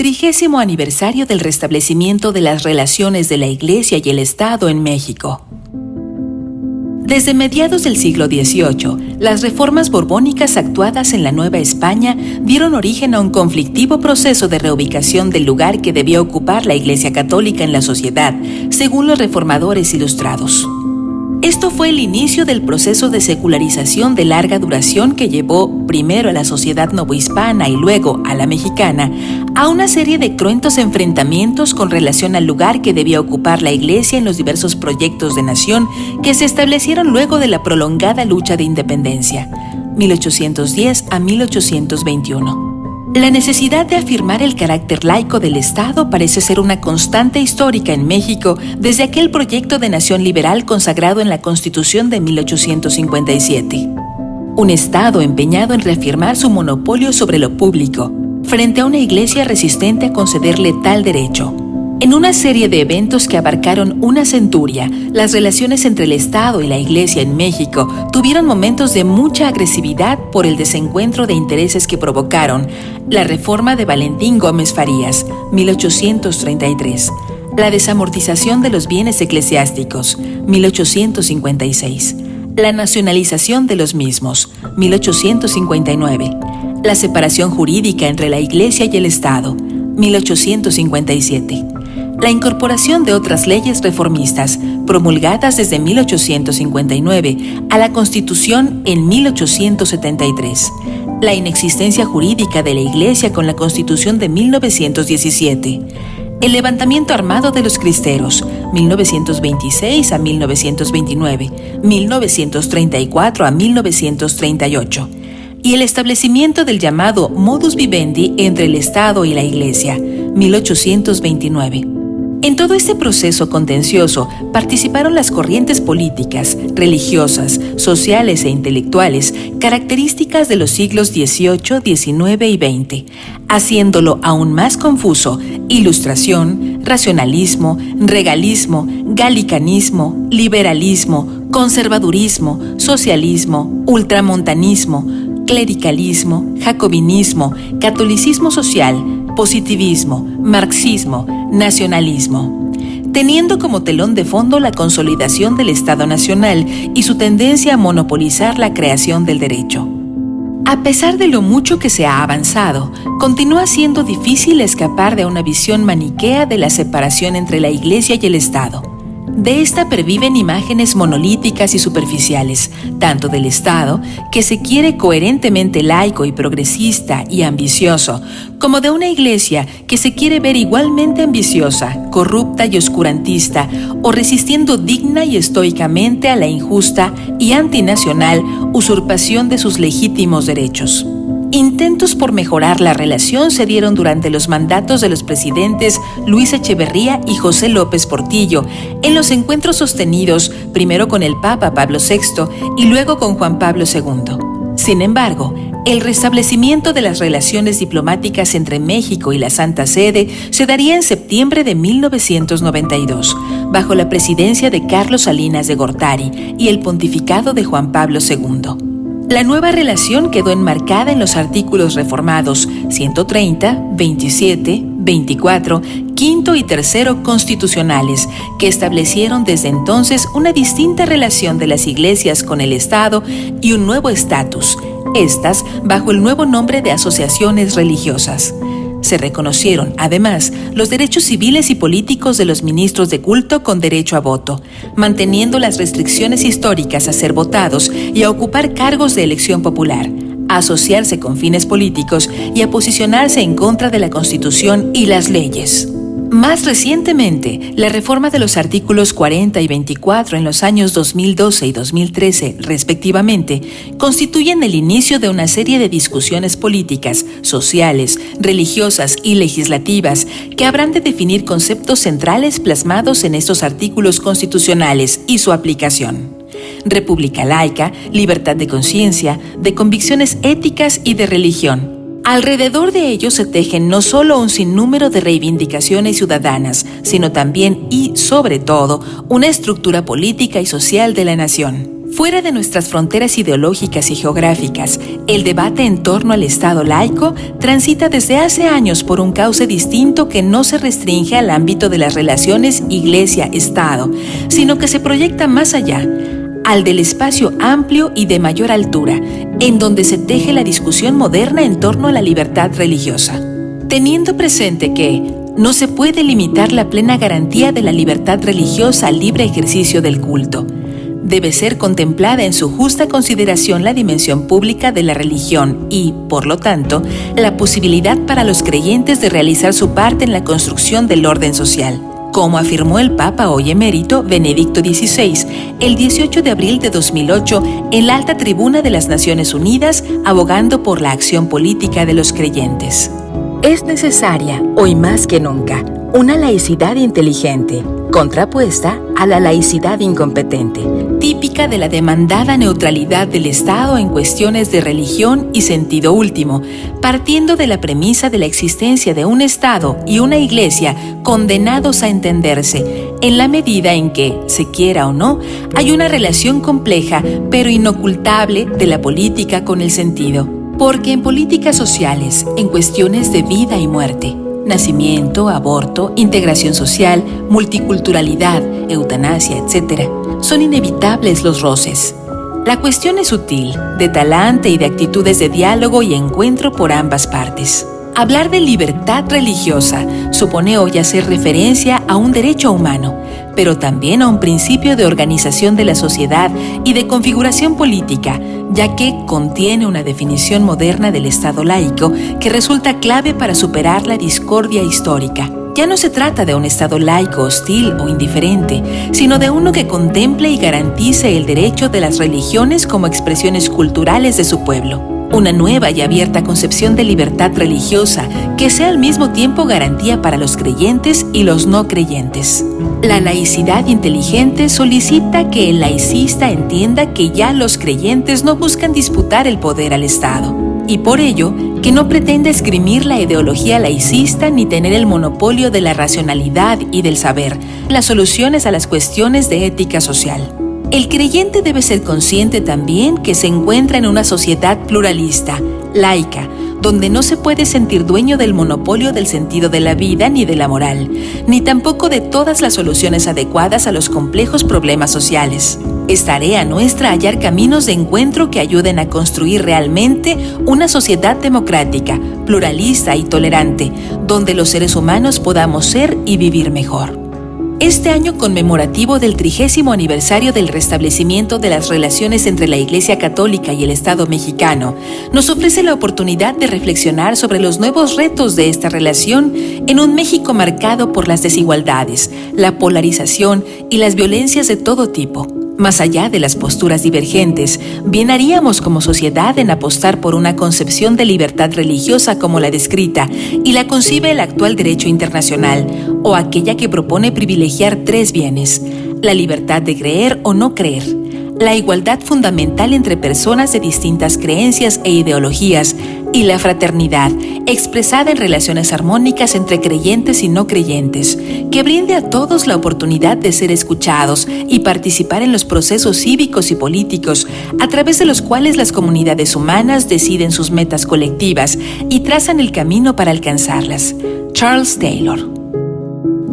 30º aniversario del restablecimiento de las relaciones de la Iglesia y el Estado en México. Desde mediados del siglo XVIII, las reformas borbónicas actuadas en la Nueva España dieron origen a un conflictivo proceso de reubicación del lugar que debía ocupar la Iglesia Católica en la sociedad, según los reformadores ilustrados. Esto fue el inicio del proceso de secularización de larga duración que llevó primero a la sociedad novohispana y luego a la mexicana a una serie de cruentos enfrentamientos con relación al lugar que debía ocupar la Iglesia en los diversos proyectos de nación que se establecieron luego de la prolongada lucha de independencia, 1810 a 1821. La necesidad de afirmar el carácter laico del Estado parece ser una constante histórica en México desde aquel proyecto de nación liberal consagrado en la Constitución de 1857. Un Estado empeñado en reafirmar su monopolio sobre lo público, frente a una Iglesia resistente a concederle tal derecho. En una serie de eventos que abarcaron una centuria, las relaciones entre el Estado y la Iglesia en México tuvieron momentos de mucha agresividad por el desencuentro de intereses que provocaron la reforma de Valentín Gómez Farías, 1833, la desamortización de los bienes eclesiásticos, 1856, la nacionalización de los mismos, 1859, la separación jurídica entre la Iglesia y el Estado, 1857. La incorporación de otras leyes reformistas, promulgadas desde 1859 a la Constitución en 1873. La inexistencia jurídica de la Iglesia con la Constitución de 1917. El levantamiento armado de los cristeros, 1926 a 1929, 1934 a 1938. Y el establecimiento del llamado modus vivendi entre el Estado y la Iglesia, 1829. En todo este proceso contencioso participaron las corrientes políticas, religiosas, sociales e intelectuales características de los siglos XVIII, XIX y XX, haciéndolo aún más confuso: ilustración, racionalismo, regalismo, galicanismo, liberalismo, conservadurismo, socialismo, ultramontanismo, clericalismo, jacobinismo, catolicismo social, positivismo, marxismo, nacionalismo, teniendo como telón de fondo la consolidación del Estado Nacional y su tendencia a monopolizar la creación del derecho. A pesar de lo mucho que se ha avanzado, continúa siendo difícil escapar de una visión maniquea de la separación entre la Iglesia y el Estado. De esta perviven imágenes monolíticas y superficiales, tanto del Estado, que se quiere coherentemente laico y progresista y ambicioso, como de una Iglesia que se quiere ver igualmente ambiciosa, corrupta y oscurantista, o resistiendo digna y estoicamente a la injusta y antinacional usurpación de sus legítimos derechos. Intentos por mejorar la relación se dieron durante los mandatos de los presidentes Luis Echeverría y José López Portillo, en los encuentros sostenidos primero con el Papa Pablo VI y luego con Juan Pablo II. Sin embargo, el restablecimiento de las relaciones diplomáticas entre México y la Santa Sede se daría en septiembre de 1992, bajo la presidencia de Carlos Salinas de Gortari y el pontificado de Juan Pablo II. La nueva relación quedó enmarcada en los artículos reformados 130, 27, 24, quinto y tercero constitucionales, que establecieron desde entonces una distinta relación de las iglesias con el Estado y un nuevo estatus, estas bajo el nuevo nombre de asociaciones religiosas. Se reconocieron, además, los derechos civiles y políticos de los ministros de culto con derecho a voto, manteniendo las restricciones históricas a ser votados y a ocupar cargos de elección popular, a asociarse con fines políticos y a posicionarse en contra de la Constitución y las leyes. Más recientemente, la reforma de los artículos 40 y 24 en los años 2012 y 2013, respectivamente, constituyen el inicio de una serie de discusiones políticas, sociales, religiosas y legislativas que habrán de definir conceptos centrales plasmados en estos artículos constitucionales y su aplicación: república laica, libertad de conciencia, de convicciones éticas y de religión. Alrededor de ello se tejen no solo un sinnúmero de reivindicaciones ciudadanas, sino también y, sobre todo, una estructura política y social de la nación. Fuera de nuestras fronteras ideológicas y geográficas, el debate en torno al Estado laico transita desde hace años por un cauce distinto que no se restringe al ámbito de las relaciones Iglesia-Estado, sino que se proyecta más allá, al del espacio amplio y de mayor altura, en donde se teje la discusión moderna en torno a la libertad religiosa. Teniendo presente que no se puede limitar la plena garantía de la libertad religiosa al libre ejercicio del culto, debe ser contemplada en su justa consideración la dimensión pública de la religión y, por lo tanto, la posibilidad para los creyentes de realizar su parte en la construcción del orden social, como afirmó el Papa hoy emérito Benedicto XVI el 18 de abril de 2008 en la alta tribuna de las Naciones Unidas, abogando por la acción política de los creyentes. Es necesaria, hoy más que nunca, una laicidad inteligente, contrapuesta a la laicidad incompetente, típica de la demandada neutralidad del Estado en cuestiones de religión y sentido último, partiendo de la premisa de la existencia de un Estado y una Iglesia condenados a entenderse, en la medida en que, se quiera o no, hay una relación compleja pero inocultable de la política con el sentido. Porque en políticas sociales, en cuestiones de vida y muerte, nacimiento, aborto, integración social, multiculturalidad, eutanasia, etc., son inevitables los roces. La cuestión es sutil, de talante y de actitudes de diálogo y encuentro por ambas partes. Hablar de libertad religiosa supone hoy hacer referencia a un derecho humano, pero también a un principio de organización de la sociedad y de configuración política, ya que contiene una definición moderna del Estado laico que resulta clave para superar la discordia histórica. Ya no se trata de un Estado laico hostil o indiferente, sino de uno que contemple y garantice el derecho de las religiones como expresiones culturales de su pueblo. Una nueva y abierta concepción de libertad religiosa que sea al mismo tiempo garantía para los creyentes y los no creyentes. La laicidad inteligente solicita que el laicista entienda que ya los creyentes no buscan disputar el poder al Estado, y por ello que no pretende esgrimir la ideología laicista ni tener el monopolio de la racionalidad y del saber, las soluciones a las cuestiones de ética social. El creyente debe ser consciente también que se encuentra en una sociedad pluralista, laica, donde no se puede sentir dueño del monopolio del sentido de la vida ni de la moral, ni tampoco de todas las soluciones adecuadas a los complejos problemas sociales. Es tarea nuestra hallar caminos de encuentro que ayuden a construir realmente una sociedad democrática, pluralista y tolerante, donde los seres humanos podamos ser y vivir mejor. Este año conmemorativo del 30º aniversario del restablecimiento de las relaciones entre la Iglesia Católica y el Estado mexicano nos ofrece la oportunidad de reflexionar sobre los nuevos retos de esta relación en un México marcado por las desigualdades, la polarización y las violencias de todo tipo. Más allá de las posturas divergentes, bien haríamos como sociedad en apostar por una concepción de libertad religiosa como la descrita y la concibe el actual derecho internacional, o aquella que propone privilegiar tres bienes: la libertad de creer o no creer, la igualdad fundamental entre personas de distintas creencias e ideologías y la fraternidad, expresada en relaciones armónicas entre creyentes y no creyentes, que brinde a todos la oportunidad de ser escuchados y participar en los procesos cívicos y políticos a través de los cuales las comunidades humanas deciden sus metas colectivas y trazan el camino para alcanzarlas. Charles Taylor.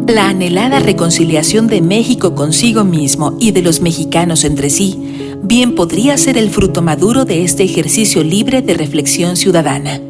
La anhelada reconciliación de México consigo mismo y de los mexicanos entre sí, bien podría ser el fruto maduro de este ejercicio libre de reflexión ciudadana.